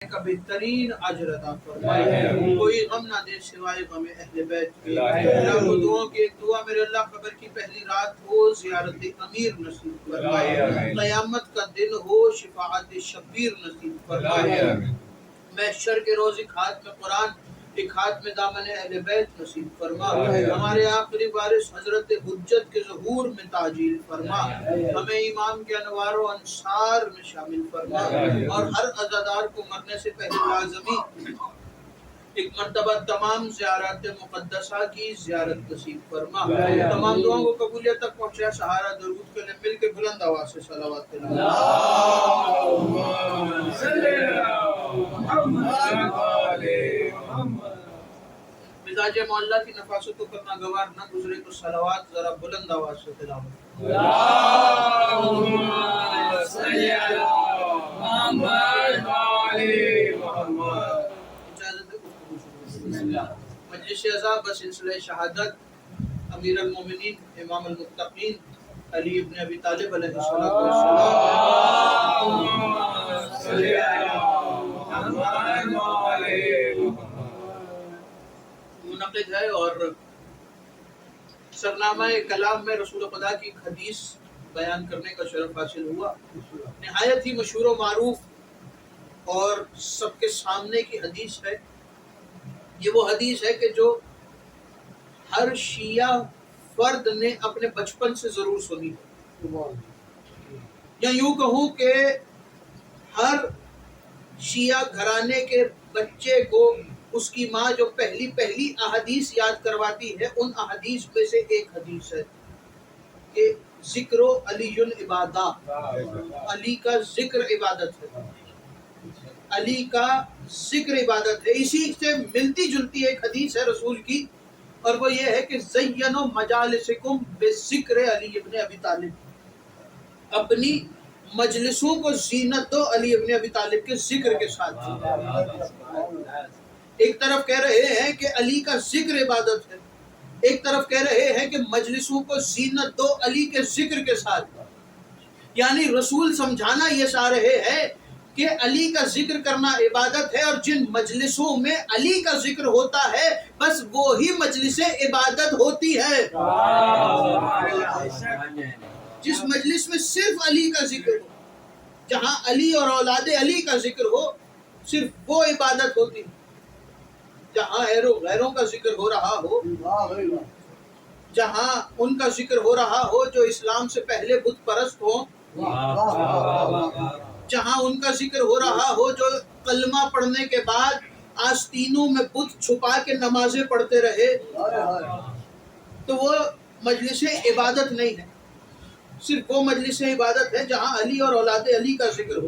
کا بہترین اجر عطا فرمائے، کوئی غم نہ دے سوائے غم اہل بیت کے۔ اللہ کو دعاؤں کی ایک دعا، میرے اللہ قبر کی پہلی رات ہو زیارت امیر نصیب فرمائے، قیامت کا دن ہو شفاعت شبیر نصیب فرمائے، محشر کے روز ایک ہاتھ میں قرآن ایک ہاتھ میں دامن اہل بیت نصیب فرما، ہمارے آخری وارث حضرت حجت کے ظہور میں تعجیل فرما، ہمیں امام کے انوار و انصار میں شامل فرما، اور ہر عزادار کو مرنے سے پہلے لازمی ایک مرتبہ تمام زیارات مقدسہ کی زیارت نصیب فرما، تمام دعاؤں کو قبولیت تک پہنچا۔ سہارا درود کے لیے مل کے بلند آواز سے صلوات مزاج معلّہ کی نفاست کو کرنا گوار نہ گزرے تو صلوات ذرا بلند آواز سے تلاوت۔ مجلس عزا بسلسلہ شہادت امیر المومنین امام المتقین علی ابن ابی طالب علیہ السلام منعقد ہے، اور سرنامہ کلام میں رسول خدا کی ایک حدیث بیان کرنے کا شرف حاصل ہوا، نہایت ہی مشہور و معروف اور سب کے سامنے کی حدیث ہے۔ یہ وہ حدیث ہے کہ جو ہر شیعہ فرد نے اپنے بچپن سے ضرور سنی ہے، یا یوں کہوں کہ ہر شیعہ گھرانے کے بچے کو اس کی ماں جو پہلی احادیث یاد کرواتی ہے، ان احادیث میں سے ایک حدیث ہے کہ ذکر علی عبادہ، علی کا ذکر عبادت ہے، علی کا ذکر عبادت ہے۔ اسی سے ملتی جلتی ایک حدیث ہے رسول کی، اور وہ یہ ہے کہ زینوا مجالسکم بذکر علی ابن ابی طالب، اپنی مجلسوں کو زینت دو علی ابن ابی طالب کے ذکر کے ساتھ۔ ایک طرف کہہ رہے ہیں کہ علی کا ذکر عبادت ہے، ایک طرف کہہ رہے ہیں کہ مجلسوں کو زینت دو علی کے ذکر کے ساتھ، یعنی رسول سمجھانا یہ چاہ رہے ہیں کہ علی کا ذکر کرنا عبادت ہے، اور جن مجلسوں میں علی کا ذکر ہوتا ہے بس وہی مجلس عبادت ہوتی ہے۔ جس مجلس میں صرف علی کا ذکر ہو، جہاں علی اور اولاد علی کا ذکر ہو، صرف وہ عبادت ہوتی ہے۔ جہاں غیروں کا ذکر ہو رہا ہو، جہاں ان کا ذکر ہو رہا ہو جو اسلام سے پہلے بت پرست ہوں، جہاں ان کا ذکر ہو رہا ہو جو کلمہ پڑھنے کے بعد آستینوں میں بت چھپا کے نمازیں پڑھتے رہے، تو وہ مجلس عبادت نہیں ہے۔ صرف وہ مجلس عبادت ہے جہاں علی اور اولاد علی کا ذکر ہو۔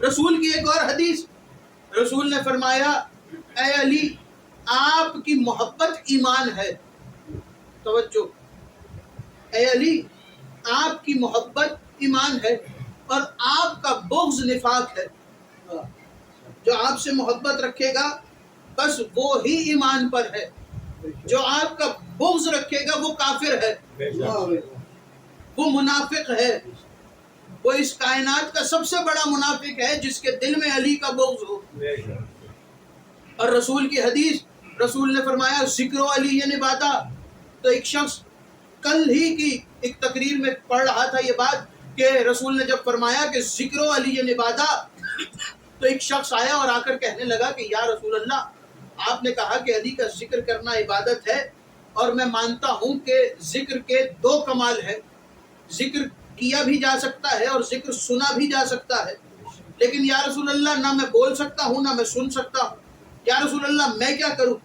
رسول کی ایک اور حدیث، رسول نے فرمایا اے علی، آپ کی محبت ایمان ہے، توجہ، اے علی آپ کی محبت ایمان ہے، اور آپ کا بغض نفاق ہے۔ جو آپ سے محبت رکھے گا بس وہی ایمان پر ہے، جو آپ کا بغض رکھے گا وہ کافر ہے، وہ منافق ہے، وہ اس کائنات کا سب سے بڑا منافق ہے جس کے دل میں علی کا بغض ہو۔ اور رسول کی حدیث، رسول نے فرمایا ذکر علی عبادہ، تو ایک شخص کل ہی کی ایک تقریر میں پڑھ رہا تھا یہ بات کہ رسول نے جب فرمایا کہ ذکر علی عبادہ، تو ایک شخص آیا اور آ کر کہنے لگا کہ یا رسول اللہ، آپ نے کہا کہ علی کا ذکر کرنا عبادت ہے، اور میں مانتا ہوں کہ ذکر کے دو کمال ہیں، ذکر کیا بھی جا سکتا ہے اور ذکر سنا بھی جا سکتا ہے، لیکن یا رسول اللہ نہ میں بول سکتا ہوں نہ میں سن سکتا ہوں، یا رسول اللہ میں کیا کروں؟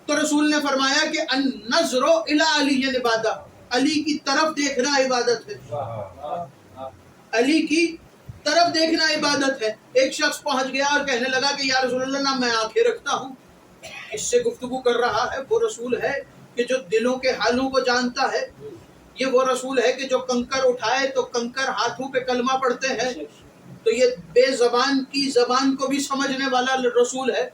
تو رسول نے فرمایا کہ النظر الی علی عبادہ، علی کی طرف دیکھنا عبادت ہے، علی کی طرف دیکھنا عبادت ہے۔ ایک شخص پہنچ گیا اور کہنے لگا کہ یا رسول اللہ نہ میں آنکھیں رکھتا ہوں، اس سے گفتگو کر رہا ہے وہ رسول ہے کہ جو دلوں کے حالوں کو جانتا ہے، یہ وہ رسول ہے کہ جو کنکر اٹھائے تو کنکر ہاتھوں پہ کلمہ پڑھتے ہیں، تو یہ بے زبان کی زبان کو بھی سمجھنے والا رسول ہے۔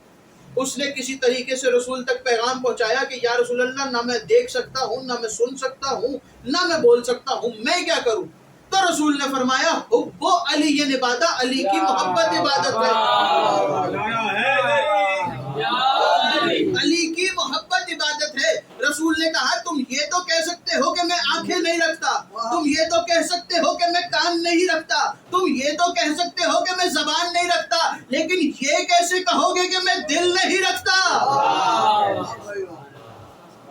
اس نے کسی طریقے سے رسول تک پیغام پہنچایا کہ یا رسول اللہ نہ میں دیکھ سکتا ہوں نہ میں سن سکتا ہوں نہ میں بول سکتا ہوں، میں کیا کروں؟ تو رسول نے فرمایا حب علی عبادت، علی کی محبت عبادت ہے، علی کی محبت عبادت ہے۔ رسول نے کہا تم یہ تو کہہ سکتے ہو کہ میں آنکھیں نہیں رکھتا، تم یہ تو کہہ سکتے ہو کہ میں کان نہیں رکھتا، تم یہ تو کہہ سکتے ہو کہ میں زبان نہیں رکھتا، لیکن یہ کیسے کہو گے کہ میں دل نہیں رکھتا؟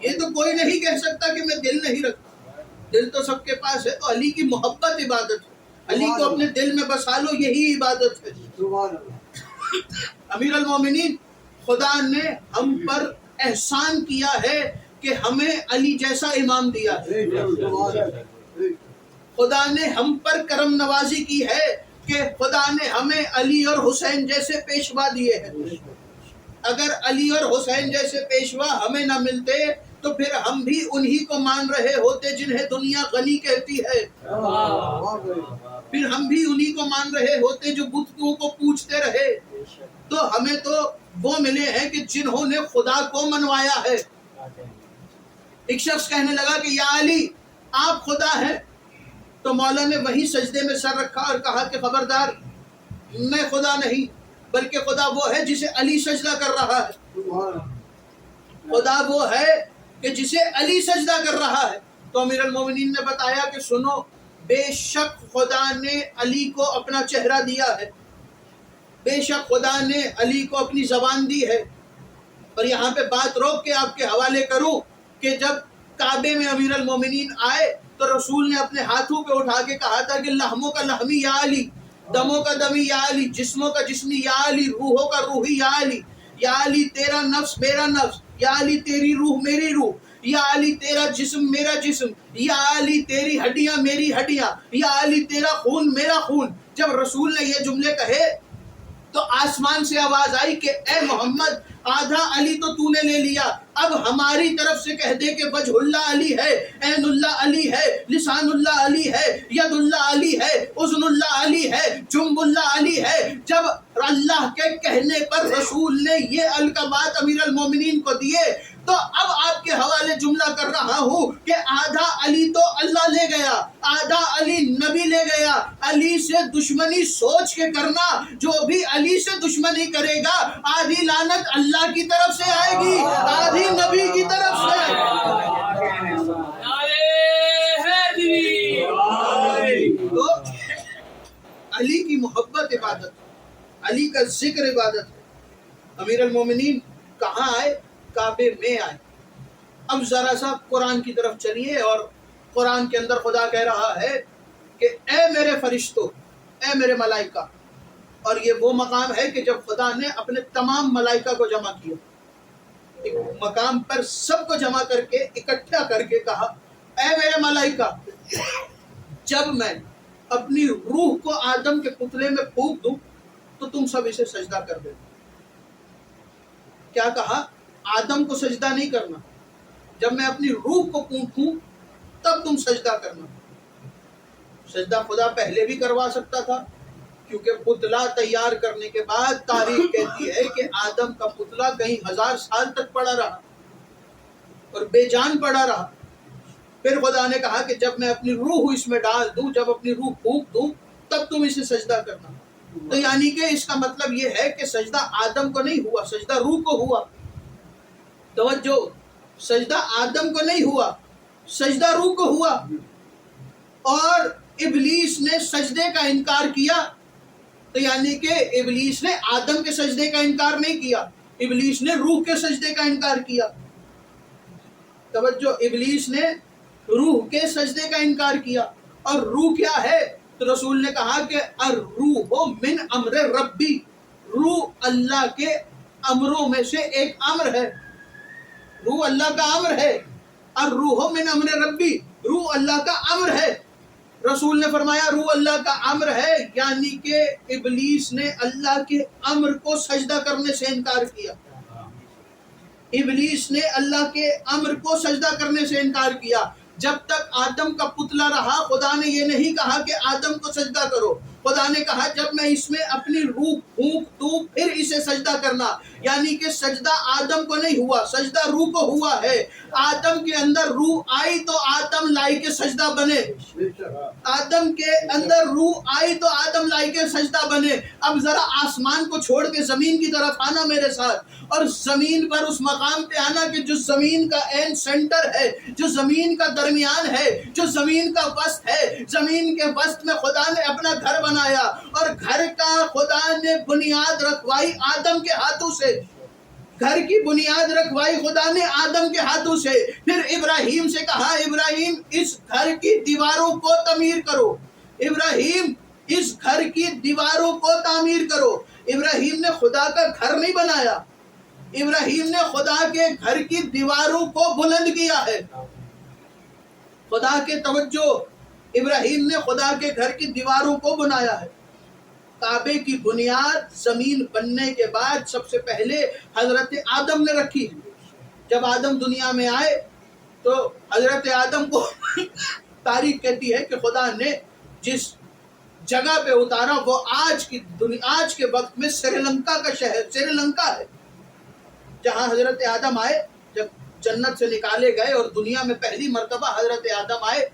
یہ تو کوئی نہیں کہہ سکتا کہ میں دل نہیں رکھتا، دل تو سب کے پاس ہے۔ تو علی کی محبت عبادت ہے، علی کو اپنے دل میں بسا لو، یہی عبادت ہے۔ امیر المومنین، خدا نے ہم پر احسان کیا ہے کہ ہمیں علی جیسا امام دیا ہے، خدا نے ہم پر کرم نوازی کی ہے کہ خدا نے ہمیں علی اور حسین جیسے پیشوا دیے ہیں۔ اگر علی اور حسین جیسے پیشوا ہمیں نہ ملتے تو پھر ہم بھی انہی کو مان رہے ہوتے جنہیں دنیا غنی کہتی ہے، پھر ہم بھی انہی کو مان رہے ہوتے جو بتوں کو پوجتے رہے۔ تو ہمیں تو وہ ملے ہیں کہ جنہوں نے خدا کو منوایا ہے۔ ایک شخص کہنے لگا کہ یا علی آپ خدا ہیں، تو مولا نے وہی سجدے میں سر رکھا اور کہا کہ خبردار، میں خدا نہیں، بلکہ خدا وہ ہے جسے علی سجدہ کر رہا ہے، خدا وہ ہے کہ جسے علی سجدہ کر رہا ہے۔ تو امیر المومنین نے بتایا کہ سنو، بے شک خدا نے علی کو اپنا چہرہ دیا ہے، بے شک خدا نے علی کو اپنی زبان دی ہے۔ اور یہاں پہ بات روک کے آپ کے حوالے کروں کہ جب کعبے میں امیر المومنین آئے تو رسول نے اپنے ہاتھوں پہ اٹھا کے کہا تھا کہ لحموں کا لحمی یا علی، دموں کا دمی یا علی، جسموں کا جسمی یا علی، روحوں کا روحی یا علی، یا علی تیرا نفس میرا نفس، یا علی تیری روح میری روح، یا علی تیرا جسم میرا جسم، یا علی تیری ہڈیاں میری ہڈیاں، یا علی تیرا خون میرا خون۔ جب رسول نے یہ جملے کہے تو آسمان سے آواز آئی کہ اے محمد، آدھا علی تو تو نے لے لیا، اب ہماری طرف سے کہہ دے کہ وجہ اللہ علی ہے، عین اللہ علی ہے، لسان اللہ علی ہے، ید اللہ علی ہے، اذن اللہ علی ہے، جنب اللہ علی ہے۔ جب اللہ کے کہنے پر رسول نے یہ القابات امیر المومنین کو دیے تو اب آپ کے حوالے جملہ کر رہا ہوں کہ آدھا علی تو اللہ لے گیا، آدھا علی نبی لے گیا۔ علی سے دشمنی سوچ کے کرنا، جو بھی علی سے دشمنی کرے گا آدھی لعنت اللہ کی طرف سے آئے گی، آدھی نبی کی طرف سے۔ تو علی کی محبت عبادت، علی کا ذکر عبادت ہے۔ امیر المومنین کہاں آئے؟ کعبے میں آئے۔ اب ذرا سا قرآن کی طرف چلیے، اور قرآن کے اندر خدا کہہ رہا ہے کہ اے میرے فرشتوں، اے میرے ملائکہ، اور یہ وہ مقام ہے کہ جب خدا نے اپنے تمام ملائکہ کو جمع کیا، ایک مقام پر سب کو جمع کر کے اکٹھا کر کے کہا اے میرے ملائکہ، جب میں اپنی روح کو آدم کے پتلے میں پھونک دوں تو تم سب اسے سجدہ کر دو۔ کیا کہا؟ آدم کو سجدہ نہیں کرنا، جب میں اپنی روح کو پھونکوں تب تم سجدہ کرنا۔ سجدہ خدا پہلے بھی کروا سکتا تھا، کیونکہ پتلا تیار کرنے کے بعد تاریخ کہتی ہے کہ آدم کا پتلا کئی ہزار سال تک پڑا رہا اور بے جان پڑا رہا۔ پھر خدا نے کہا کہ جب میں اپنی روح اس میں ڈال دوں، جب اپنی روح پھونک دوں تب تم اسے سجدہ کرنا۔ تو یعنی کہ اس کا مطلب یہ ہے کہ سجدہ آدم کو نہیں ہوا، سجدہ روح کو ہوا۔ توجہ، سجدہ آدم کو نہیں ہوا، سجدہ روح کو ہوا۔ اور ابلیس نے سجدے کا انکار کیا، تو یعنی کہ ابلیس نے آدم کے سجدے کا انکار نہیں کیا، ابلیس نے روح کے سجدے کا انکار کیا۔ توجہ، ابلیس نے روح کے سجدے کا انکار کیا۔ اور روح کیا ہے؟ تو رسول نے کہا کہ الروح من امر ربی، روح اللہ کے امروں میں سے ایک امر ہے، روح اللہ کا امر ہے۔ الروح من امر ربی، روح اللہ کا امر ہے۔ رسول نے فرمایا روح اللہ کا امر ہے، یعنی کہ ابلیس نے اللہ کے امر کو سجدہ کرنے سے انکار کیا، ابلیس نے اللہ کے امر کو سجدہ کرنے سے انکار کیا۔ جب تک آدم کا پتلا رہا خدا نے یہ نہیں کہا کہ آدم کو سجدہ کرو، خدا نے کہا جب میں اس میں اپنی روح پھونک دوں پھر اسے سجدہ کرنا۔ یعنی کہ سجدہ آدم کو نہیں ہوا، سجدہ روح کو ہوا ہے۔ آدم کے اندر روح آئی تو آدم لائق سجدہ بنے، آدم کے اندر روح آئی تو آدم لائق سجدہ بنے۔ اب ذرا آسمان کو چھوڑ کے زمین کی طرف آنا میرے ساتھ، اور زمین پر اس مقام پہ آنا کہ جو زمین کا این سینٹر ہے، جو زمین کا درمیان ہے، جو زمین کا وسط ہے۔ زمین کے وسط میں خدا نے اپنا گھر بنایا، اور گھر کا خدا نے بنیاد رکھوائی آدم کے ہاتھوں سے، گھر کی بنیاد رکھوائی خدا نے آدم کے ہاتھوں سے۔ پھر ابراہیم سے کہا ابراہیم اس گھر کی دیواروں کو تعمیر کرو، ابراہیم اس گھر کی دیواروں کو تعمیر کرو۔ ابراہیم نے خدا کا گھر نہیں بنایا، ابراہیم نے خدا کے گھر کی دیواروں کو بلند کیا ہے۔ خدا کے توجہ، ابراہیم نے خدا کے گھر کی دیواروں کو بنایا ہے۔ کعبے کی بنیاد زمین بننے کے بعد سب سے پہلے حضرت آدم نے رکھی۔ جب آدم دنیا میں آئے تو حضرت آدم کو تاریخ کہتی ہے کہ خدا نے جس جگہ پہ اتارا وہ آج کے وقت میں سری لنکا کا شہر سری لنکا ہے، جہاں حضرت آدم آئے۔ جب جنت سے نکالے گئے اور دنیا میں پہلی مرتبہ حضرت آدم آئے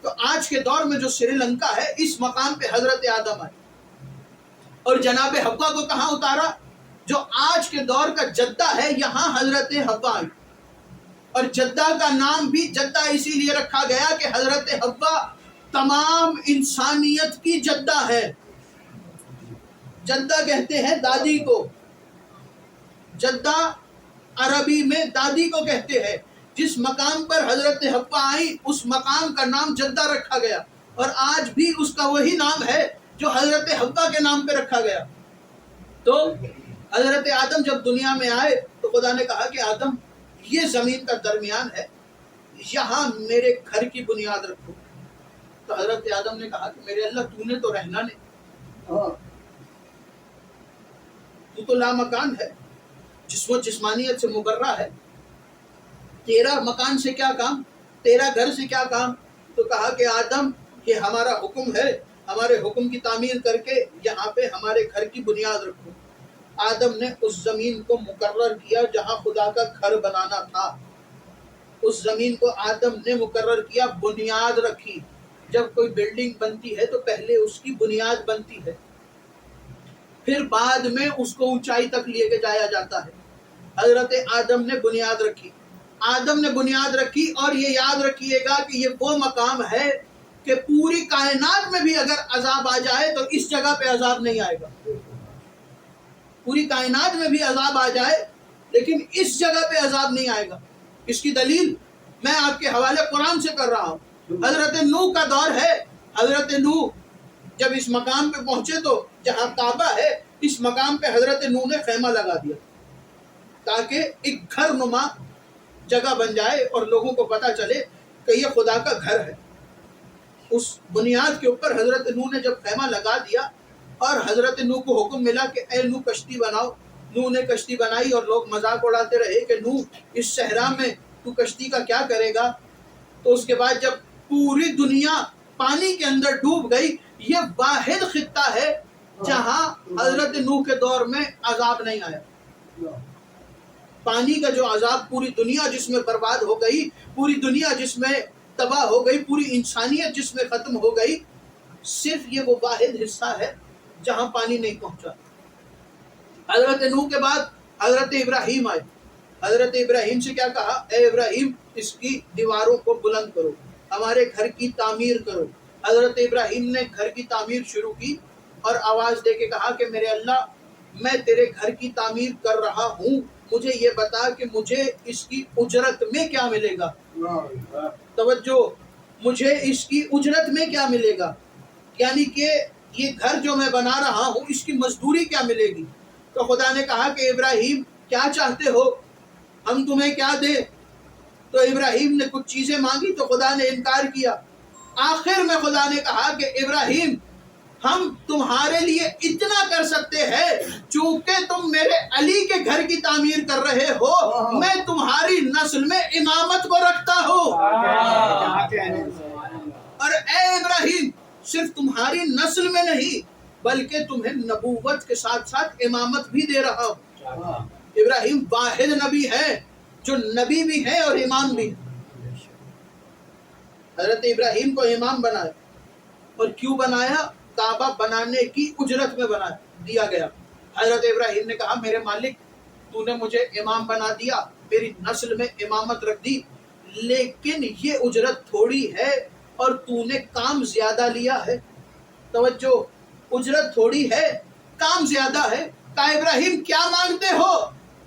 تو آج کے دور میں جو سری لنکا ہے اس مقام پہ حضرت آدم آئے۔ اور جناب حوا کو کہاں اتارا؟ جو آج کے دور کا جدہ ہے یہاں حضرت حوا آئی، اور جدہ کا نام بھی جدہ اسی لیے رکھا گیا کہ حضرت حوا تمام انسانیت کی جدہ ہے۔ جدہ کہتے ہیں دادی کو، جدہ عربی میں دادی کو کہتے ہیں۔ جس مقام پر حضرت حوا آئی اس مقام کا نام جدہ رکھا گیا، اور آج بھی اس کا وہی نام ہے جو حضرت حوا کے نام پہ رکھا گیا۔ تو حضرت آدم جب دنیا میں آئے تو خدا نے کہا کہ آدم یہ زمین کا درمیان ہے، یہاں میرے گھر کی بنیاد رکھو۔ تو حضرت آدم نے کہا کہ میرے اللہ تو نے تو رہنا نہیں، تو لامکان ہے، جسم و جسمانیت سے مبرہ ہے، تیرا مکان سے کیا کام، تیرا گھر سے کیا کام؟ تو کہا کہ آدم یہ ہمارا حکم ہے، ہمارے حکم کی تعمیر کر کے یہاں پہ ہمارے گھر کی بنیاد رکھو۔ آدم نے اس زمین کو مقرر کیا جہاں خدا کا گھر بنانا تھا، اس زمین کو آدم نے مقرر کیا، بنیاد رکھی۔ جب کوئی بلڈنگ بنتی ہے تو پہلے اس کی بنیاد بنتی ہے، پھر بعد میں اس کو اونچائی تک لے کے جایا جاتا ہے۔ حضرت آدم نے بنیاد رکھی، آدم نے بنیاد رکھی، اور یہ یاد رکھیے گا کہ یہ وہ مقام ہے کہ پوری کائنات میں بھی اگر عذاب آ جائے تو اس جگہ پہ عذاب نہیں آئے گا۔ پوری کائنات میں بھی عذاب آ جائے لیکن اس جگہ پہ عذاب نہیں آئے گا۔ اس کی دلیل میں آپ کے حوالے قرآن سے کر رہا ہوں۔ حضرت نوح کا دور ہے، حضرت نوح جب اس مقام پہ پہنچے تو جہاں کعبہ ہے اس مقام پہ حضرت نوح نے خیمہ لگا دیا تاکہ ایک گھر نما جگہ بن جائے اور لوگوں کو پتہ چلے کہ یہ خدا کا گھر ہے۔ اس بنیاد کے اوپر حضرت نوح نے جب خیمہ لگا دیا اور حضرت نوح کو حکم ملا کہ اے نوح کشتی بناؤ، نوح نے کشتی بنائی، اور لوگ مذاق اڑاتے رہے کہ نوح اس صحرا میں تو کشتی کا کیا کرے گا؟ تو اس کے بعد جب پوری دنیا پانی کے اندر ڈوب گئی، یہ واحد خطہ ہے جہاں حضرت نوح کے دور میں عذاب نہیں آیا۔ پانی کا جو عذاب، پوری دنیا جس میں برباد ہو گئی، پوری دنیا جس میں تباہ ہو گئی، پوری انسانیت جس میں ختم ہو گئی، صرف یہ وہ واحد حصہ ہے جہاں پانی نہیں پہنچا۔ حضرت نوح کے بعد حضرت ابراہیم آئے، حضرت ابراہیم سے کیا کہا؟ اے ابراہیم اس کی دیواروں کو بلند کرو، ہمارے گھر کی تعمیر کرو۔ حضرت ابراہیم نے گھر کی تعمیر شروع کی اور آواز دے کے کہا کہ میرے اللہ میں تیرے گھر کی تعمیر کر رہا ہوں، مجھے یہ بتا کہ مجھے اس کی اجرت میں کیا ملے گا۔ توجہ، مجھے اس کی اجرت میں کیا ملے گا، یعنی کہ یہ گھر جو میں بنا رہا ہوں اس کی مزدوری کیا ملے گی۔ تو خدا نے کہا کہ ابراہیم کیا چاہتے ہو، ہم تمہیں کیا دیں؟ تو ابراہیم نے کچھ چیزیں مانگی تو خدا نے انکار کیا۔ آخر میں خدا نے کہا کہ ابراہیم ہم تمہارے لیے اتنا کر سکتے ہیں، چونکہ تم میرے علی کے گھر کی تعمیر کر رہے ہو، میں تمہاری نسل میں امامت کو رکھتا ہوں، اور اے ابراہیم صرف تمہاری نسل میں نہیں بلکہ تمہیں نبوت کے ساتھ ساتھ امامت بھی دے رہا ہوں۔ ابراہیم واحد نبی ہے جو نبی بھی ہے اور امام بھی ہے۔ حضرت ابراہیم کو امام بنایا، اور کیوں بنایا؟ کعبہ بنانے کی اجرت میں بنا دیا گیا۔ حضرت ابراہیم نے کہا میرے مالک تو نے مجھے امام بنا دیا، میری نسل میں امامت رکھ دی، لیکن یہ اجرت تھوڑی ہے اور تو نے کام زیادہ لیا ہے۔ توجہ، اجرت تھوڑی ہے، کام زیادہ ہے۔ کہا ابراہیم کیا مانگتے ہو؟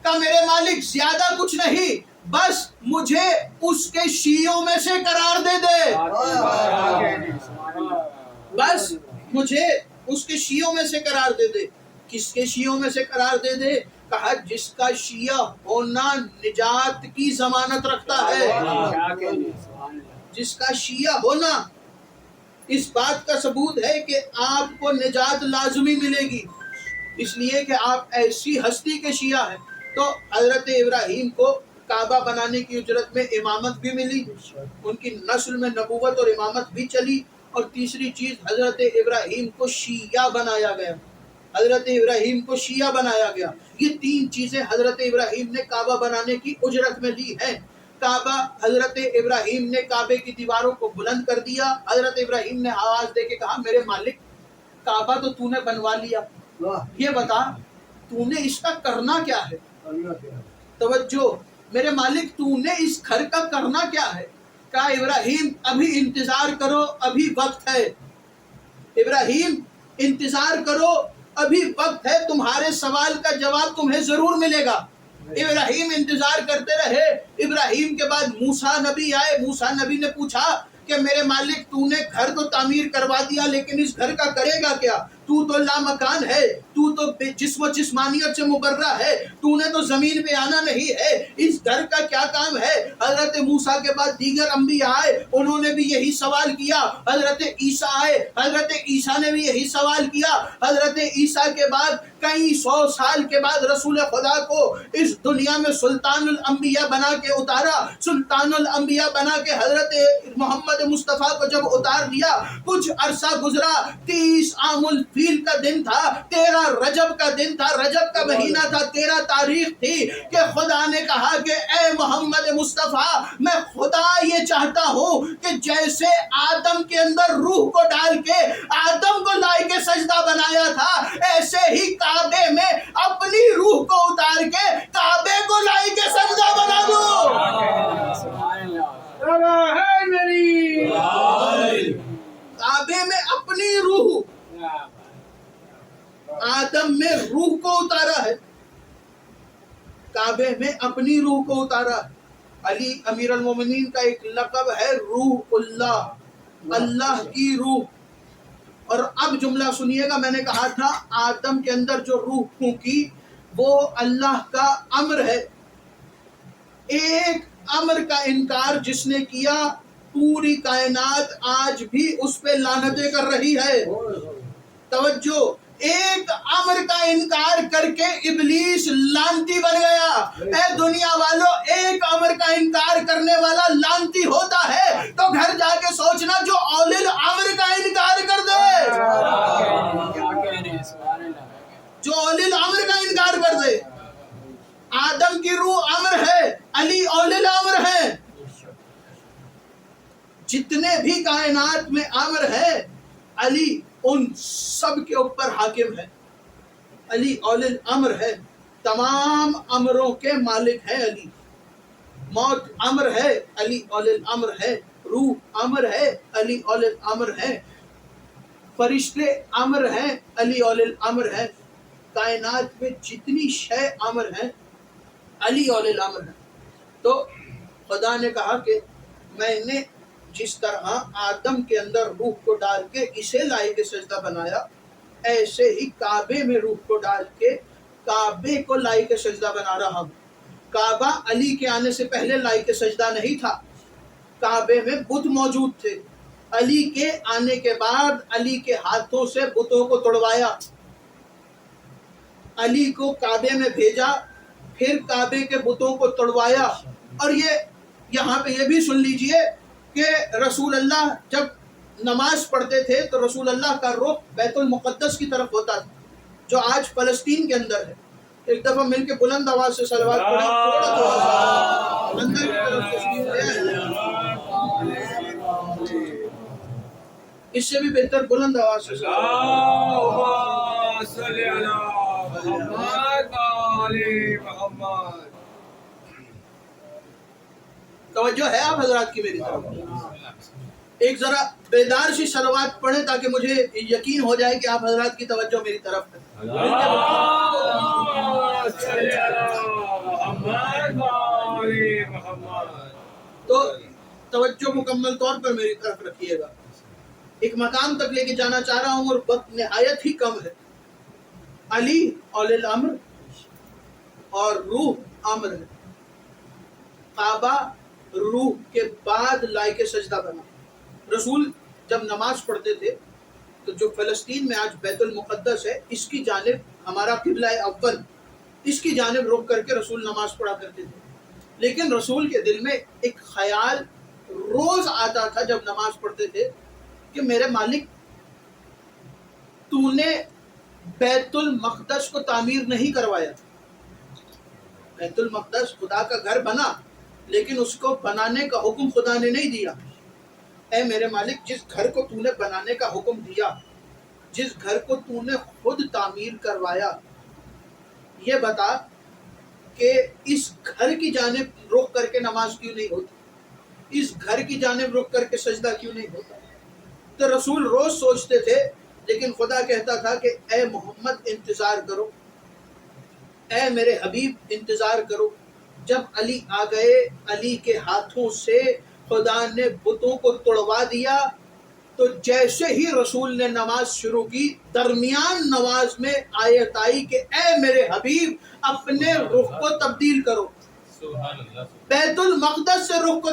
کہا میرے مالک زیادہ کچھ نہیں، بس مجھے اس کے شیعوں میں سے قرار دے دے، بس مجھے اس کے شیعوں میں سے قرار دے دے۔ کس کے شیعوں میں سے قرار دے دے؟ کہا جس کا شیعہ ہونا نجات کی ضمانت رکھتا ہے، جس کا شیعہ ہونا اس بات کا ثبوت ہے کہ آپ کو نجات لازمی ملے گی، اس لیے کہ آپ ایسی ہستی کے شیعہ ہیں۔ تو حضرت ابراہیم کو کعبہ بنانے کی اجرت میں امامت بھی ملی، ان کی نسل میں نبوت اور امامت بھی چلی، اور تیسری چیز حضرت ابراہیم کو شیعہ بنایا گیا، حضرت ابراہیم کو شیعہ بنایا گیا۔ یہ تین چیزیں حضرت ابراہیم نے کعبہ بنانے کی اجرت میں لی ہیں۔ کعبہ، حضرت ابراہیم نے کعبے کی دیواروں کو بلند کر دیا۔ حضرت ابراہیم نے آواز دے کے کہا میرے مالک کعبہ تو نے بنوا لیا، یہ بتا تو نے اس کا کرنا کیا ہے؟ توجہ، میرے مالک تو نے اس گھر کا کرنا کیا ہے؟ کہا ابراہیم ابھی انتظار کرو، ابھی وقت ہے، ابراہیم انتظار کرو، ابھی وقت ہے، تمہارے سوال کا جواب تمہیں ضرور ملے گا۔ ابراہیم انتظار کرتے رہے۔ ابراہیم کے بعد موسیٰ نبی آئے۔ موسیٰ نبی نے پوچھا کہ میرے مالک تو نے گھر تو تعمیر کروا دیا، لیکن اس گھر کا کرے گا کیا؟ تو لامکان ہے، تو جسم و جسمانیت سے مبرہ ہے، تو نے تو زمین پہ آنا نہیں ہے، اس گھر کا کیا کام ہے؟ حضرت موسیٰ کے بعد دیگر انبیاء آئے، انہوں نے بھی یہی سوال کیا۔ حضرت عیسیٰ آئے، حضرت عیسیٰ نے بھی یہی سوال کیا۔ حضرت عیسیٰ کے بعد کئی سو سال کے بعد رسول خدا کو اس دنیا میں سلطان الانبیاء بنا کے اتارا۔ سلطان الانبیاء بنا کے حضرت محمد مصطفیٰ کو جب اتار دیا، کچھ عرصہ گزرا، 30 عام الفیل کا دن تھا، 13 رجب کا دن تھا، رجب کا مہینہ تھا، 13 تاریخ تھی کہ خدا نے کہا کہ اے محمد مصطفیٰ، میں خدا یہ چاہتا ہوں کہ جیسے آدم کے اندر روح کو ڈال کے آدم کو لائے کے سجدہ بنایا تھا، ایسے ہی کعبے میں اپنی روح کو اتار کے کعبے کو لائے کے سجدہ بنا دو۔ کعبے میں اپنی روح، آدم میں روح کو اتارا ہے، کعبے میں اپنی روح کو اتارا ہے۔ علی امیر المومنین کا ایک لقب ہے روح اللہ، اللہ کی روح۔ اور اب جملہ سنیے گا، میں نے کہا تھا آدم کے اندر جو روح پھونکی وہ اللہ کا امر ہے۔ ایک امر کا انکار جس نے کیا، پوری کائنات آج بھی اس پہ لعنتیں کر رہی ہے۔ توجہ، ایک امر کا انکار کر کے ابلیس لعنتی بن گیا۔ اے دنیا والوں، ایک امر کا انکار کرنے والا لعنتی ہوتا ہے تو گھر جا کے سوچنا جو اولی الامر کا انکار کر دے، جو اولی الامر کا انکار کر دے۔ آدم کی روح امر ہے، علی اولی الامر ہے۔ جتنے بھی کائنات میں امر ہے، علی ان سب کے اوپر حاکم ہے، علی اولی الامر ہے، تمام امروں کے مالک ہے علی۔ موت امر ہے، علی اولی الامر ہے۔ روح امر ہے، علی اولی الامر ہے۔ فرشتے امر ہیں، علی اولی الامر ہے۔ کائنات میں جتنی شے امر ہیں، علی اولی الامر ہے۔ تو خدا نے کہا کہ میں نے جس طرح آدم کے اندر روح کو ڈال کے اسے لائے کے سجدہ بنایا، ایسے ہی کعبے میں روح کو ڈال کے کعبے کو لائے کے سجدہ بنا رہا ہوں۔ کعبہ علی کے آنے سے پہلے لائے کے سجدہ نہیں تھا، کعبے میں بت موجود تھے۔ علی کے آنے کے بعد علی کے ہاتھوں سے بتوں کو توڑوایا، علی کو کعبے میں بھیجا، پھر کعبے کے بتوں کو توڑوایا۔ اور یہاں پہ یہ بھی سن لیجئے کہ رسول اللہ جب نماز پڑھتے تھے تو رسول اللہ کا رخ بیت المقدس کی طرف ہوتا تھا، جو آج فلسطین کے اندر ہے۔ ایک دفعہ مل کے بلند آواز سے صلوات پڑھیں، تھوڑا تھوڑا سا اندر کی طرف تشریف لے آئیں۔ اس سے بھی بہتر بلند آواز سے توجہ ہے آپ حضرات کی میری طرف؟ ایک ذرا بیدار سی صلوات پڑھیں تاکہ مجھے یقین ہو جائے کہ آپ حضرات کی توجہ میری طرف ہے۔ تو توجہ مکمل طور پر میری طرف رکھیے گا۔ ایک مقام تک لے کے جانا چاہ رہا ہوں اور وقت نہایت ہی کم ہے۔ علی اولی الامر اور روح امر ہے۔ کعبہ روح کے بعد لائق سجدہ بنا۔ رسول جب نماز پڑھتے تھے تو جو فلسطین میں آج بیت المقدس ہے، اس کی جانب ہمارا قبلہ اول، اس کی جانب رخ کر کے رسول نماز پڑھا کرتے تھے۔ لیکن رسول کے دل میں ایک خیال روز آتا تھا جب نماز پڑھتے تھے کہ میرے مالک، تو نے بیت المقدس کو تعمیر نہیں کروایا۔ بیت المقدس خدا کا گھر بنا، لیکن اس کو بنانے کا حکم خدا نے نہیں دیا۔ اے میرے مالک، جس گھر کو تو نے بنانے کا حکم دیا، جس گھر کو تو نے خود تعمیر کروایا، یہ بتا کہ اس گھر کی جانب رخ کر کے نماز کیوں نہیں ہوتی؟ اس گھر کی جانب رخ کر کے سجدہ کیوں نہیں ہوتا؟ تو رسول روز سوچتے تھے، لیکن خدا کہتا تھا کہ اے محمد انتظار کرو، اے میرے حبیب انتظار کرو۔ جب علی آ گئے، علی کے ہاتھوں سے خدا نے بتوں کو توڑوا دیا، تو جیسے ہی رسول نے نماز شروع کی، درمیان نماز میں آیت آئی کہ اے میرے حبیب اپنے رخ کو تبدیل کرو۔ بیت المقدس سے رخ کو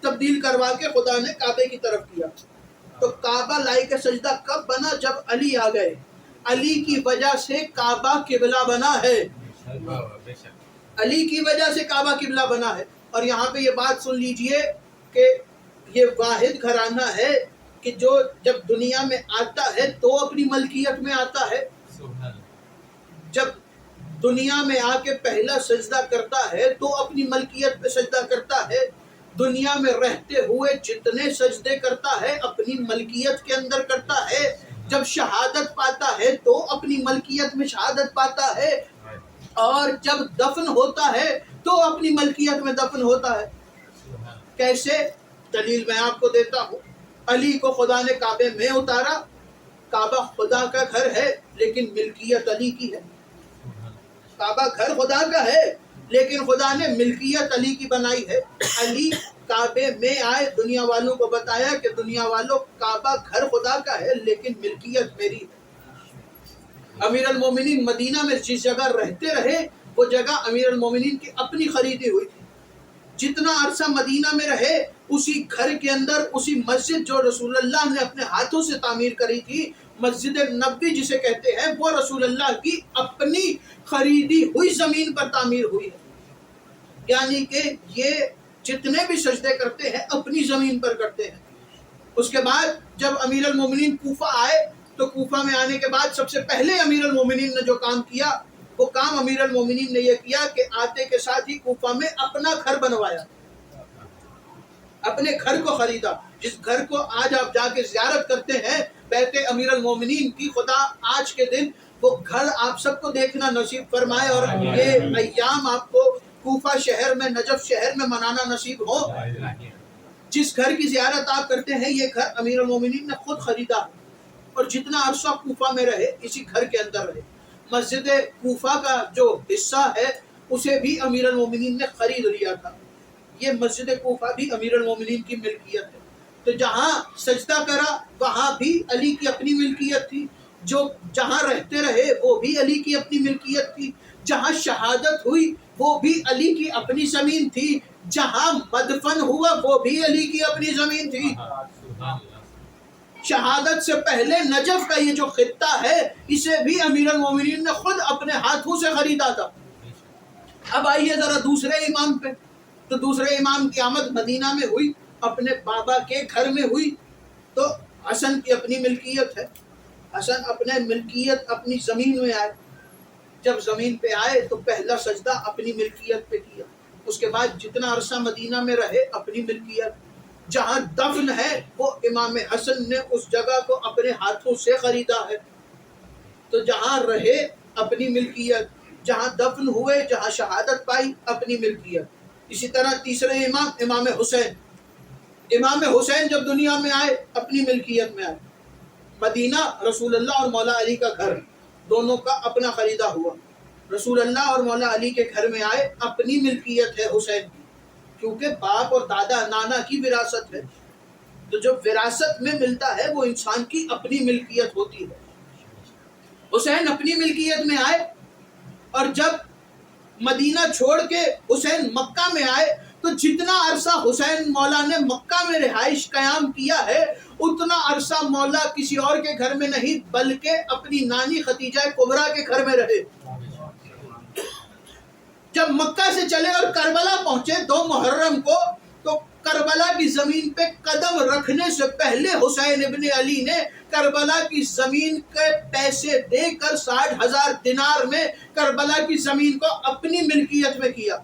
تبدیل کروا کے خدا نے کعبے کی طرف کیا۔ تو کعبہ لائق سجدہ کب بنا؟ جب علی آ گئے۔ علی کی وجہ سے کعبہ قبلہ بنا ہے، علی کی وجہ سے کعبہ قبلہ بنا ہے۔ اور یہاں پہ یہ بات سن لیجئے کہ یہ واحد گھرانہ ہے کہ جو جب دنیا میں آتا ہے تو اپنی ملکیت میں آتا ہے، جب دنیا میں آ کے پہلا سجدہ کرتا ہے تو اپنی ملکیت پہ سجدہ کرتا ہے، دنیا میں رہتے ہوئے جتنے سجدے کرتا ہے اپنی ملکیت کے اندر کرتا ہے، جب شہادت پاتا ہے تو اپنی ملکیت میں شہادت پاتا ہے، اور جب دفن ہوتا ہے تو اپنی ملکیت میں دفن ہوتا ہے۔ کیسے؟ دلیل میں آپ کو دیتا ہوں۔ علی کو خدا نے کعبے میں اتارا، کعبہ خدا کا گھر ہے لیکن ملکیت علی کی ہے۔ کعبہ گھر خدا کا ہے لیکن خدا نے ملکیت علی کی بنائی ہے۔ علی کعبے میں آئے، دنیا والوں کو بتایا کہ دنیا والوں، کعبہ گھر خدا کا ہے لیکن ملکیت میری ہے۔ امیر المومنین مدینہ میں جس جگہ رہتے رہے، وہ جگہ امیر المومنین کی اپنی خریدی ہوئی تھی۔ جتنا عرصہ مدینہ میں رہے، اسی گھر کے اندر اسی مسجد جو رسول اللہ نے اپنے ہاتھوں سے تعمیر کری تھی، مسجد نبوی جسے کہتے ہیں، وہ رسول اللہ کی اپنی خریدی ہوئی زمین پر تعمیر ہوئی ہے۔ یعنی کہ یہ جتنے بھی سجدے کرتے ہیں اپنی زمین پر کرتے ہیں۔ اس کے بعد جب امیر المومنین کوفہ آئے، تو کوفہ میں آنے کے بعد سب سے پہلے امیر المومنین نے جو کام کیا، وہ کام امیر المومنین نے یہ کیا کہ آتے کے ساتھ ہی کوفہ میں اپنا گھر بنوایا، اپنے گھر کو خریدا۔ جس گھر کو آج آپ جا کے زیارت کرتے ہیں، بیت امیر المومنین کی، خدا آج کے دن وہ گھر آپ سب کو دیکھنا نصیب فرمائے، اور یہ ایام آپ کو کوفہ شہر میں، نجف شہر میں منانا نصیب ہو۔ جس گھر کی زیارت آپ کرتے ہیں، یہ گھر امیر المومنین نے خود خریدا، اور جتنا عرصہ کوفہ میں رہے اسی گھر کے اندر رہے۔ مسجد کوفہ کا جو حصہ ہے اسے بھی امیر المومنین نے خرید لیا تھا۔ یہ مسجد کوفہ بھی امیر المومنین کی ملکیت ہے۔ تو جہاں سجدہ کرا وہاں بھی علی کی اپنی ملکیت تھی، جو جہاں رہتے رہے وہ بھی علی کی اپنی ملکیت تھی، جہاں شہادت ہوئی وہ بھی علی کی اپنی زمین تھی، جہاں مدفن ہوا وہ بھی علی کی اپنی زمین تھی۔ شہادت سے پہلے نجف کا یہ جو خطہ ہے، اسے بھی امیر المومنین نے خود اپنے ہاتھوں سے خریدا تھا۔ اب آئیے ذرا دوسرے امام پہ۔ تو دوسرے امام کی آمد مدینہ میں ہوئی، اپنے بابا کے گھر میں ہوئی۔ تو حسن کی اپنی ملکیت ہے، حسن اپنے ملکیت اپنی زمین میں آئے۔ جب زمین پہ آئے تو پہلا سجدہ اپنی ملکیت پہ کیا، اس کے بعد جتنا عرصہ مدینہ میں رہے اپنی ملکیت، جہاں دفن ہے وہ امام حسن نے اس جگہ کو اپنے ہاتھوں سے خریدا ہے، تو جہاں رہے اپنی ملکیت، جہاں دفن ہوئے، جہاں شہادت پائی اپنی ملکیت۔ اسی طرح تیسرے امام امام حسین، امام حسین جب دنیا میں آئے اپنی ملکیت میں آئے، مدینہ رسول اللہ اور مولا علی کا گھر دونوں کا اپنا خریدا ہوا، رسول اللہ اور مولا علی کے گھر میں آئے اپنی ملکیت ہے حسین کی، کیونکہ باپ اور دادا نانا کی وراثت ہے، تو جو وراثت میں ملتا ہے وہ انسان کی اپنی ملکیت ہوتی ہے۔ حسین اپنی ملکیت میں آئے، اور جب مدینہ چھوڑ کے حسین مکہ میں آئے تو جتنا عرصہ حسین مولا نے مکہ میں رہائش قیام کیا ہے اتنا عرصہ مولا کسی اور کے گھر میں نہیں بلکہ اپنی نانی خدیجہ کبریٰ کے گھر میں رہے۔ جب مکہ سے چلے اور کربلا پہنچے 2 محرم کو، تو کربلا کی زمین پہ قدم رکھنے سے پہلے حسین ابن علی نے کربلا کی زمین کے پیسے دے کر 60,000 دینار میں کربلا کی زمین کو اپنی ملکیت میں کیا۔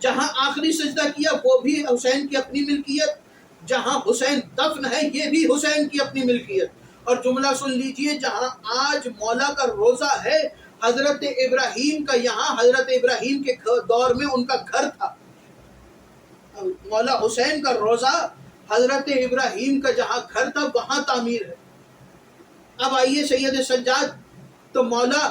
جہاں آخری سجدہ کیا وہ بھی حسین کی اپنی ملکیت، جہاں حسین دفن ہے یہ بھی حسین کی اپنی ملکیت۔ اور جملہ سن لیجئے، جہاں آج مولا کا روزہ ہے، حضرت ابراہیم کا، یہاں حضرت ابراہیم کے دور میں ان کا گھر تھا، مولا حسین کا روزہ حضرت ابراہیم کا جہاں گھر تھا وہاں تعمیر ہے۔ اب آئیے سید سجاد، تو مولا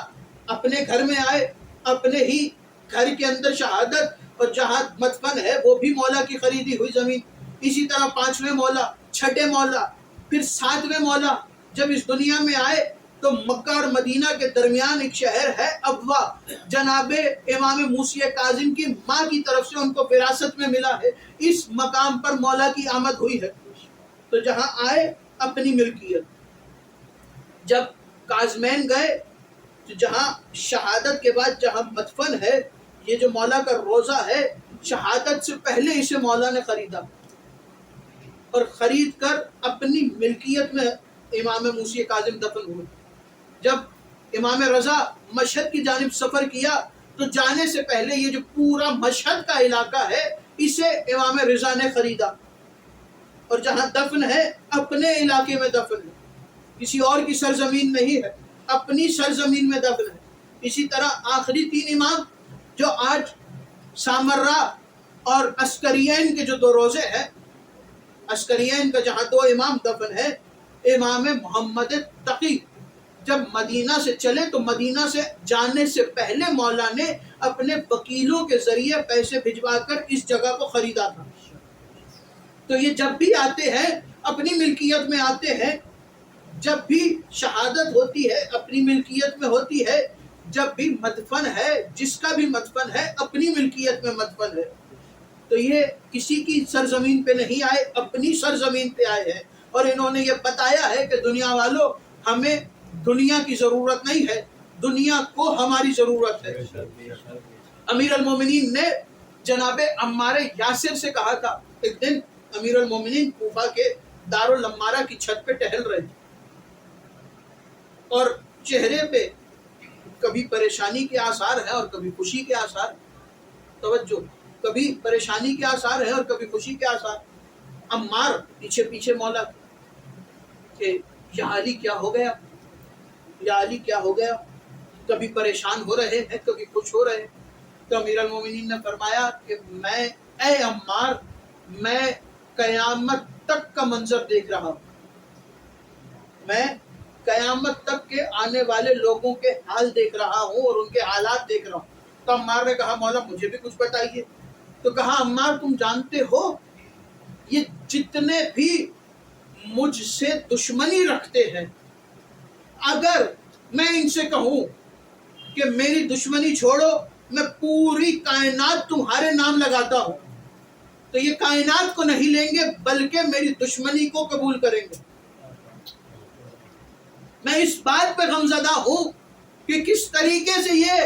اپنے گھر میں آئے، اپنے ہی گھر کے اندر شہادت، اور جہاں مدفن ہے وہ بھی مولا کی خریدی ہوئی زمین۔ اسی طرح 5ویں مولا، 6ٹھے مولا، پھر 7ویں مولا جب اس دنیا میں آئے تو مکہ اور مدینہ کے درمیان ایک شہر ہے ابوا، جناب امام موسی کاظم کی ماں کی طرف سے ان کو وراثت میں ملا ہے، اس مقام پر مولا کی آمد ہوئی ہے۔ تو جہاں آئے اپنی ملکیت، جب کاظمین گئے تو جہاں شہادت کے بعد جہاں مدفن ہے، یہ جو مولا کا روزہ ہے شہادت سے پہلے اسے مولا نے خریدا، اور خرید کر اپنی ملکیت میں امام موسی کاظم دفن ہوئے۔ جب امام رضا مشہد کی جانب سفر کیا تو جانے سے پہلے یہ جو پورا مشہد کا علاقہ ہے اسے امام رضا نے خریدا، اور جہاں دفن ہے اپنے علاقے میں دفن ہے، کسی اور کی سرزمین نہیں ہے، اپنی سرزمین میں دفن ہے۔ اسی طرح آخری 3 امام جو آج سامرہ اور عسکرین کے جو 2 روزے ہیں، عسکرین کا جہاں 2 امام دفن ہے، امام محمد تقی جب مدینہ سے چلے تو مدینہ سے جانے سے پہلے مولا نے اپنے وکیلوں کے ذریعے پیسے بھجوا کر اس جگہ کو خریدا تھا۔ تو یہ جب بھی آتے ہیں اپنی ملکیت میں آتے ہیں، جب بھی شہادت ہوتی ہے اپنی ملکیت میں ہوتی ہے، جب بھی مدفن ہے جس کا بھی مدفن ہے اپنی ملکیت میں مدفن ہے۔ تو یہ کسی کی سرزمین پہ نہیں آئے، اپنی سرزمین پہ آئے ہیں، اور انہوں نے یہ بتایا ہے کہ دنیا والوں ہمیں دنیا کی ضرورت نہیں ہے، دنیا کو ہماری ضرورت ہے۔ امیر المومنین نے جناب عمار یاسر سے کہا تھا، ایک دن امیر المومنین کوفہ کے دارالعمارہ کی چھت پہ ٹہل رہے تھے، اور چہرے پہ کبھی پریشانی کے آثار ہیں اور کبھی خوشی کے آثار، توجہ، کبھی پریشانی کے آثار ہیں اور کبھی خوشی کے آثار۔ عمار پیچھے پیچھے مولا کہ یا علی کیا ہو گیا، یا علی کیا ہو گیا، کبھی پریشان ہو رہے ہیں کبھی خوش ہو رہے ہیں۔ تو امیر المومنین نے فرمایا کہ اے عمار، میں قیامت تک کا منظر دیکھ رہا ہوں، میں قیامت تک کے آنے والے لوگوں کے حال دیکھ رہا ہوں اور ان کے حالات دیکھ رہا ہوں۔ تو عمار نے کہا مولا مجھے بھی کچھ بتائیے۔ تو کہا عمار تم جانتے ہو یہ جتنے بھی مجھ سے دشمنی رکھتے ہیں، اگر میں ان سے کہوں کہ میری دشمنی چھوڑو، میں پوری کائنات تمہارے نام لگاتا ہوں، تو یہ کائنات کو نہیں لیں گے بلکہ میری دشمنی کو قبول کریں گے۔ میں اس بات پہ غمزدہ ہوں کہ کس طریقے سے یہ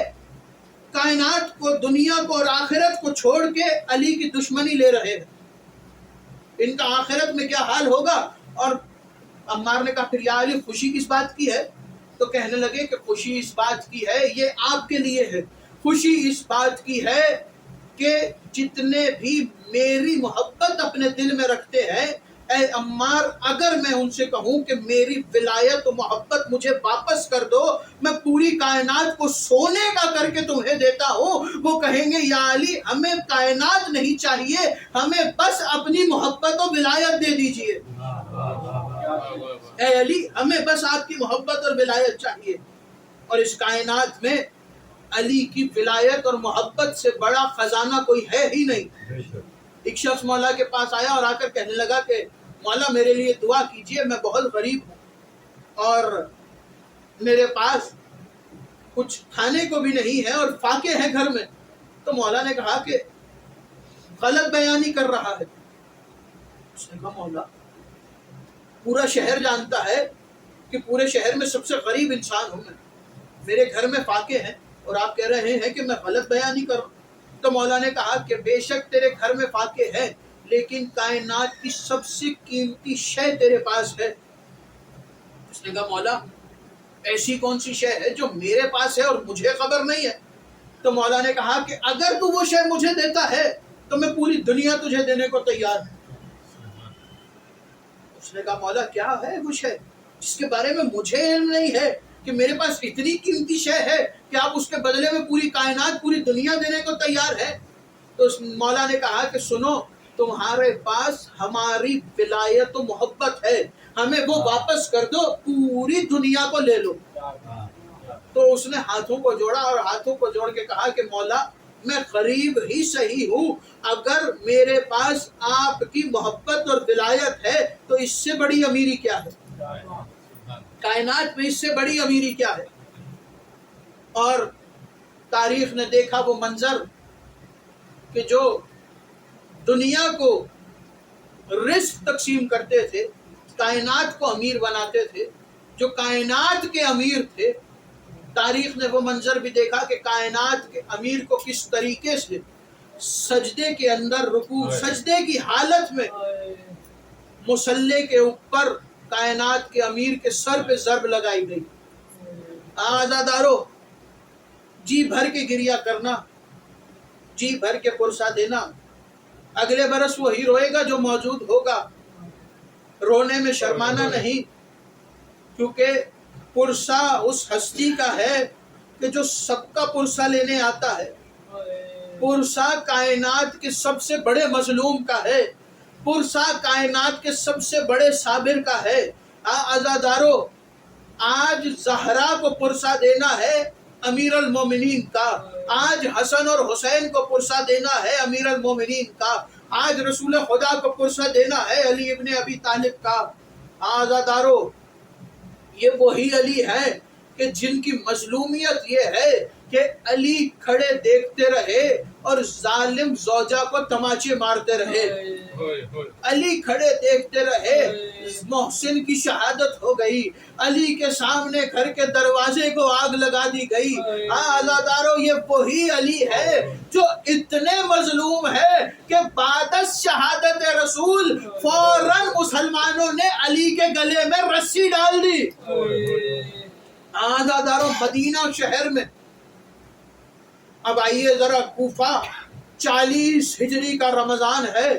کائنات کو، دنیا کو اور آخرت کو چھوڑ کے علی کی دشمنی لے رہے ہیں، ان کا آخرت میں کیا حال ہوگا۔ اور عمار نے کہا پھر یا علی خوشی کس بات کی ہے؟ تو کہنے لگے کہ خوشی اس بات کی ہے، یہ آپ کے لیے ہے، خوشی اس بات کی ہے کہ جتنے بھی میری محبت اپنے دل میں رکھتے ہیں، اے عمار اگر میں ان سے کہوں کہ میری ولایت و محبت مجھے واپس کر دو، میں پوری کائنات کو سونے کا کر کے تمہیں دیتا ہوں، وہ کہیں گے یا علی ہمیں کائنات نہیں چاہیے، ہمیں بس اپنی محبت و ولایت دے دیجئے، اے علی ہمیں بس آپ کی محبت اور ولایت چاہیے۔ اور اس کائنات میں علی کی ولایت اور محبت سے بڑا خزانہ کوئی ہے ہی نہیں۔ ایک شخص مولا کے پاس آیا اور آ کر کہنے لگا کہ مولا میرے لیے دعا کیجئے، میں بہت غریب ہوں اور میرے پاس کچھ کھانے کو بھی نہیں ہے اور فاقے ہیں گھر میں۔ تو مولا نے کہا کہ غلط بیانی کر رہا ہے۔ اس نے کہا مولا پورا شہر جانتا ہے کہ پورے شہر میں سب سے غریب انسان ہوں میں، میرے گھر میں فاقے ہیں اور آپ کہہ رہے ہیں کہ میں غلط بیانی کر رہا ہوں۔ تو مولا نے کہا کہ بے شک تیرے گھر میں فاقے ہیں، لیکن کائنات کی سب سے قیمتی شے تیرے پاس ہے۔ اس نے کہا مولا ایسی کون سی شے ہے جو میرے پاس ہے اور مجھے خبر نہیں ہے؟ تو مولا نے کہا کہ اگر تو وہ شے مجھے دیتا ہے تو میں پوری دنیا تجھے دینے کو تیار ہوں۔ اس نے کہا مولا کیا ہے وہ شے جس کے بارے میں مجھے علم نہیں ہے کہ میرے پاس اتنی قیمتی شے ہے کہ آپ اس کے بدلے میں پوری کائنات پوری دنیا دینے کو تیار ہے؟ تو اس مولا نے کہا کہ سنو تمہارے پاس ہماری ولایت و محبت ہے، ہمیں وہ واپس کر دو، پوری دنیا کو لے لو۔ تو اس نے ہاتھوں کو جوڑا اور ہاتھوں کو جوڑ کے کہا کہ مولا میں غریب ہی صحیح ہوں، اگر میرے پاس آپ کی محبت اور ولایت ہے تو اس سے بڑی امیری کیا ہے، کائنات میں اس سے بڑی امیری کیا ہے۔ اور تاریخ نے دیکھا وہ منظر کہ جو دنیا کو رزق تقسیم کرتے تھے، کائنات کو امیر بناتے تھے، جو کائنات کے امیر تھے، تاریخ نے وہ منظر بھی دیکھا کہ کائنات کے امیر کو کس طریقے سے سجدے کے اندر رکوع سجدے کی حالت میں مصلے کے اوپر کائنات کے امیر کے سر پہ ضرب لگائی گئی۔ عزادارو جی بھر کے گریا کرنا، جی بھر کے پرسہ دینا، اگلے برس وہی روئے گا جو موجود ہوگا، رونے میں شرمانا نہیں، کیونکہ پرسہ اس ہستی کا ہے کہ جو سب کا پرسہ لینے آتا ہے، پرسہ کائنات کے سب سے بڑے مظلوم کا ہے، پرسہ کائنات کے سب سے بڑے صابر کا ہے۔ عزادارو آج زہرا کو پرسہ دینا ہے امیر المومنین کا، آج حسن اور حسین کو پرسہ دینا ہے امیر المومنین کا، آج رسول خدا کو پرسہ دینا ہے علی ابن ابی طالب کا۔ عزادارو یہ وہی علی ہے کہ جن کی مظلومیت یہ ہے کہ علی کھڑے دیکھتے رہے اور ظالم زوجہ کو تماچے مارتے رہے، علی کھڑے دیکھتے رہے، محسن کی شہادت ہو گئی، علی کے سامنے گھر کے دروازے کو آگ لگا دی گئی۔ عزادارو یہ وہی علی ہے جو اتنے مظلوم ہے کہ بعد از شہادت رسول فوراً مسلمانوں نے علی کے گلے میں رسی ڈال دی۔ عزادارو مدینہ شہر میں اب آئیے ذرا کوفہ، 40 ہجری کا رمضان ہے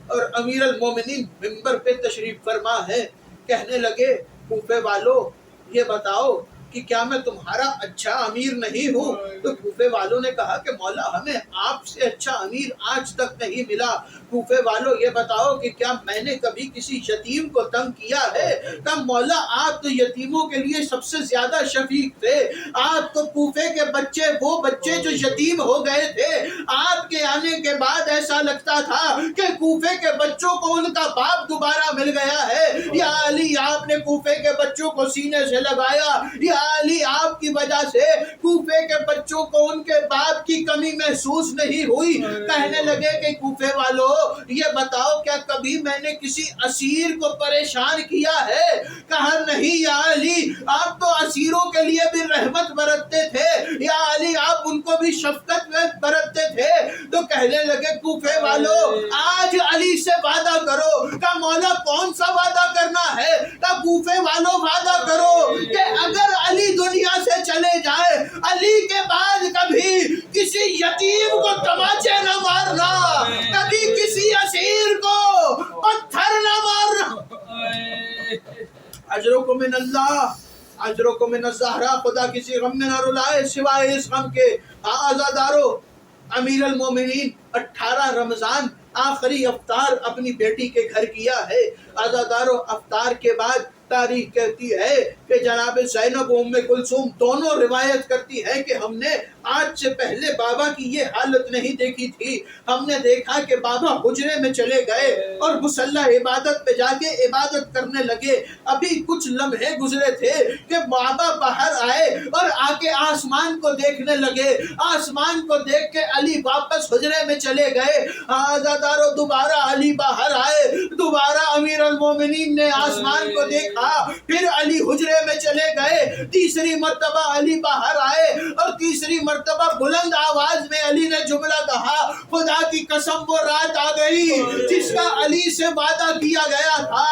اور امیر المومنین منبر پہ تشریف فرما ہے، کہنے لگے کوفے والو یہ بتاؤ کہ کیا میں تمہارا اچھا امیر نہیں ہوں؟ تو کوفے والوں نے کہا کہ مولا ہمیں آپ سے اچھا امیر آج تک نہیں ملا، کوفے والوں یہ بتاؤ کہ کیا میں نے کبھی کسی یتیم کو تنگ کیا ہے؟ کہا مولا آپ تو یتیموں کے لیے سب سے زیادہ شفیق تھے، آپ تو کوفے کے بچے، وہ بچے جو یتیم ہو گئے تھے، آپ کے آنے کے بعد ایسا لگتا تھا کہ کوفے کے بچوں کو ان کا باپ دوبارہ مل گیا ہے۔ یا علی آپ نے کوفے کے بچوں کو سینے سے لگایا، یا علی آپ کی وجہ سے کوفے کے بچوں کو ان کے باپ کی کمی محسوس نہیں ہوئی۔ کہنے لگے کہ کوفے والوں یہ بتاؤ کیا کبھی میں نے کسی اسیر کو پریشان کیا ہے؟ کہا نہیں یا علی آپ تو اسیروں کے لیے بھی رحمت برتتے تھے، یا علی آپ ان کو بھی شفقت میں برتتے تھے تو کہنے لگے کوفے والوں آج علی سے وعدہ کرو. کہ مولا کون سا وعدہ کرنا ہے؟ کہ کوفے والوں وعدہ کرو کہ اگر علی دنیا سے چلے جائے علی کے بعد کبھی کسی یتیم کو تماچے نہ مارنا, کبھی کسی اسیر کو پتھر نہ مارنا. اجرکم من اللہ, اجرکم من الزہرا, خدا کسی غم میں نہ رلائے سوائے اس غم کے. آزادارو, امیر المومنین 18 رمضان آخری افطار اپنی بیٹی کے گھر کیا ہے. آزادارو, افطار کے بعد تاریخ کہتی ہے کہ جناب زینب و ام کلثوم دونوں روایت کرتی ہے کہ ہم نے آج سے پہلے بابا کی یہ حالت نہیں دیکھی تھی. ہم نے دیکھا کہ بابا حجرے میں چلے گئے اور مصلی عبادت پہ جا کے عبادت کرنے لگے. ابھی کچھ لمحے گزرے تھے کہ بابا باہر آئے اور آ کے آسمان کو دیکھنے لگے. آسمان کو دیکھ کے علی واپس حجرے میں چلے گئے. آزادارو, دوبارہ علی باہر آئے, دوبارہ امیر المومنین نے آسمان کو دیکھا, پھر علی حجرے میں چلے گئے. تیسری مرتبہ علی باہر آئے اور تیسری مرتبہ بلند آواز میں علی نے جملہ کہا, خدا کی قسم وہ رات آ گئی جس کا علی سے وعدہ کیا گیا تھا.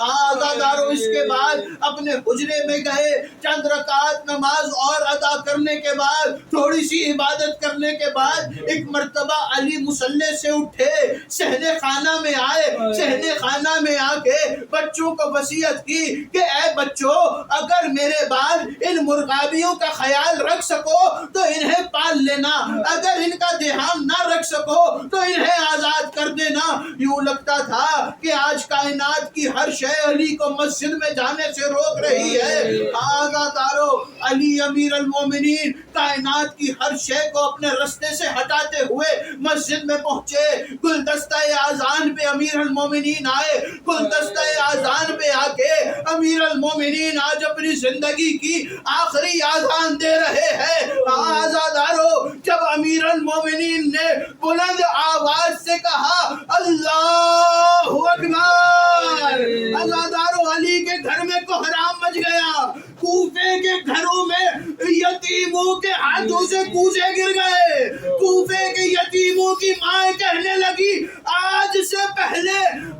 آزادارو, اس کے بعد اپنے حجرے میں گئے, چند رکعت نماز اور ادا کرنے کے بعد, تھوڑی سی عبادت کرنے کے بعد ایک مرتبہ علی مصلی سے اٹھے, صحن خانہ میں آئے. صحن خانہ میں آ کے بچوں کو وصیت کی کہ اے بچوں, اگر میرے بعد ان مرغابیوں کا خیال رکھ سکو تو انہیں پال لینا, اگر ان کا دھیان نہ رکھ سکو تو انہیں آزاد کر دینا. یوں لگتا تھا کہ آج کائنات کی ہر شے علی کو مسجد میں جانے سے روک رہی ہے. آزادارو, علی امیر المومنین کائنات کی ہر شے کو اپنے رستے سے ہٹاتے ہوئے مسجد میں پہنچے. گلدستہ اذان پہ امیر المومنین آئے. گلدستہ اذان پہ آ کے امیر المومنین آج اپنی زندگی کی آخری اذان دے رہے ہیں. آزادارو, جب امیر المومنین نے بلند آواز سے کہا اللہ اکبر, آزادارو, علی کے گھر میں کوہرام مچ گیا. کوفے کے گھروں میں یتیموں کے ہاتھوں سے کوزے گر گئے. کوفے کے یتیموں کی مائیں کہنے لگی آج سے پہلے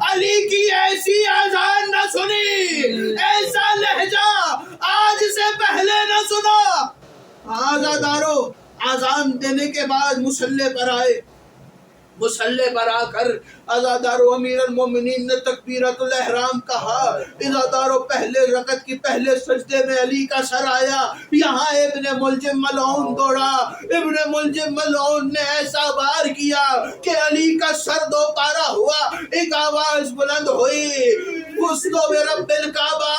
علی کی ایسی اذان نہ سنی, ایسا لہجہ آج سے پہلے نہ سنا. آزادارو, اذان دینے کے بعد مصلی پر آئے. مصلی پر آ کر آزادارو امیر المومنین نے تکبیرۃ الاحرام کہا. آزادارو, پہلے رکعت کی پہلے سجدے میں علی کا سر آیا. یہاں ابن ملجم ملعون دوڑا. ابن ملجم ملعون نے ایسا وار کیا کہ علی کا سر دو پارا ہوا. ایک آواز بلند ہوئی, فزتو برب الکعبہ,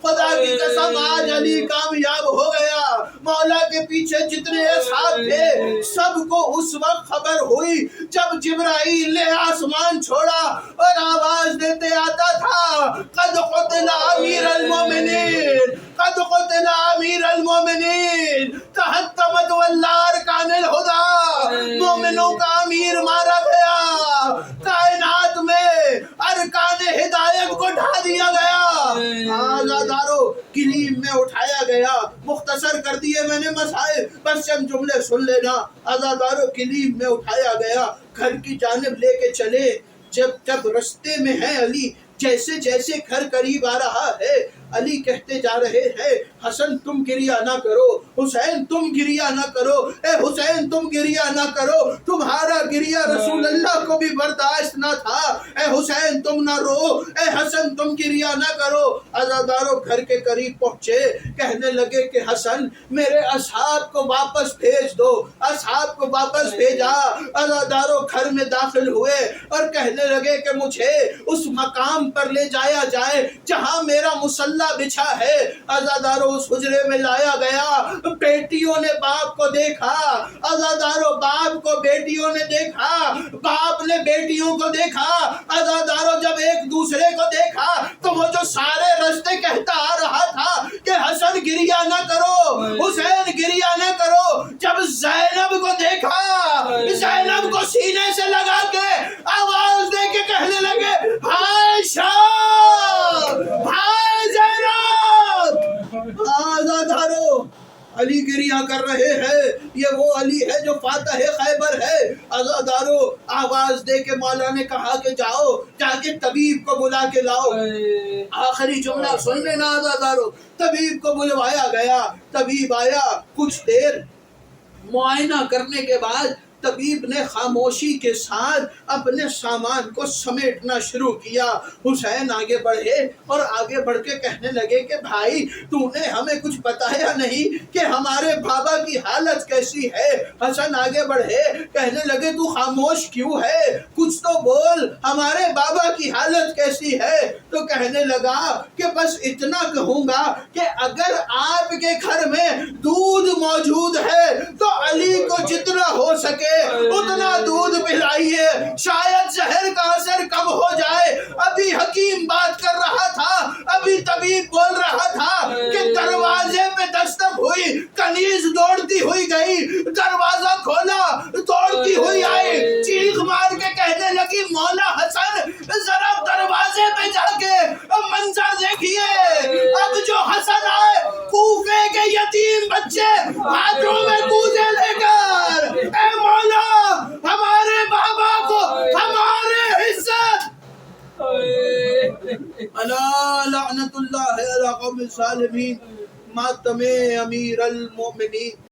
خدا کی قسم آج علی کامیاب ہو گیا. مولا کے پیچھے جتنے اصحاب تھے سب کو اس وقت خبر ہوئی جب جبرائیل نے آسمان چھوڑا اور آواز دیتے آتا تھا قد قتل امیر المومنین, قد قتل امیر المومنین, تحطمت واللہ ارکان الہدی, مومنوں کا امیر مارا گیا. کائنات میں ارکان ہدایت کو ڈھا دیا گیا. آزادارو, کلیم میں اٹھایا گیا. مختصر کر دیے میں نے مسائل, بس چند جملے سن لینا. آزادارو, کلیم میں اٹھایا گیا, گھر کی جانب لے کے چلے. جب رستے میں ہے علی, جیسے جیسے گھر قریب آ رہا ہے علی کہتے جا رہے ہیں حسن تم گریہ نہ کرو, حسین تم گریہ نہ کرو, اے حسین تم گریہ نہ کرو, تمہارا گریہ رسول اللہ کو بھی برداشت نہ تھا. اے حسین تم نہ رو, اے حسن تم گریہ نہ کرو. آزادارو, گھر کے قریب پہنچے, کہنے لگے کہ حسن میرے اصحاب کو واپس بھیج دو. اصحاب کو واپس بھیجا. آزادارو, گھر میں داخل ہوئے اور کہنے لگے کہ مجھے اس مقام پر لے جایا جائے جہاں میرا مصلی بچھا ہے. آزادارو, اس حجرے میں لایا گیا. بیٹیوں نے باپ کو دیکھا. آزادارو, باپ کو بیٹیوں نے دیکھا, باپ نے بیٹیوں کو دیکھا. آزادارو, جب ایک دوسرے کو دیکھا تو وہ جو سارے رستے کہتا آ رہا تھا کہ حسن گریہ نہ کرو, حسین گریہ نہ کرو, جب زینب کو دیکھا, زینب کو سینے سے لگا کے آواز دے کے کہنے لگے عائشہ, بھائی زینب. آزادارو, علی گریہ کر کر رہے ہیں یہ وہ علی ہے جو فاتح خیبر ہے۔ عزادارو آواز دے کے مولا نے کہا کہ جاؤ جا کے طبیب کو بلا کے لاؤ۔ آخری جملہ سن لینا عزادارو، طبیب کو بلوایا گیا، طبیب آیا، کچھ دیر معائنہ کرنے کے بعد طبیب نے خاموشی کے ساتھ اپنے سامان کو سمیٹنا شروع کیا۔ حسین آگے بڑھے اور آگے بڑھ کے کہنے لگے کہ بھائی تو نے ہمیں کچھ بتایا نہیں کہ ہمارے بابا کی حالت کیسی ہے۔ حسن آگے بڑھے، کہنے لگے تو خاموش کیوں ہے، کچھ تو بول، ہمارے بابا کی حالت کیسی ہے؟ تو کہنے لگا کہ بس اتنا کہوں گا کہ اگر آپ کے گھر میں دودھ موجود ہے تو علی کو جتنا ہو سکے اتنا دودھ پلائیے، شاید زہر کا اثر کم ہو جائے۔ ابھی حکیم بات کر رہا تھا، ابھی طبیب بول رہا تھا کہ دروازے پہ دستک ہوئی، کنیز دوڑتی ہوئی گئی، دروازہ کھولا، دوڑتی ہوئی آئی، چیخ مار کے کہنے لگی مولا حسن ذرا دروازے پہ جا کے منظر دیکھیے۔ اب جو حسن آئے کوفے کے یتیم بچے ہاتھوں میں کوزے لے کر، اے مولا ہمارے بابا کو ہمارے عزت الا لعنت اللہ علی قوم الظالمین، ماتم امیر المومنین۔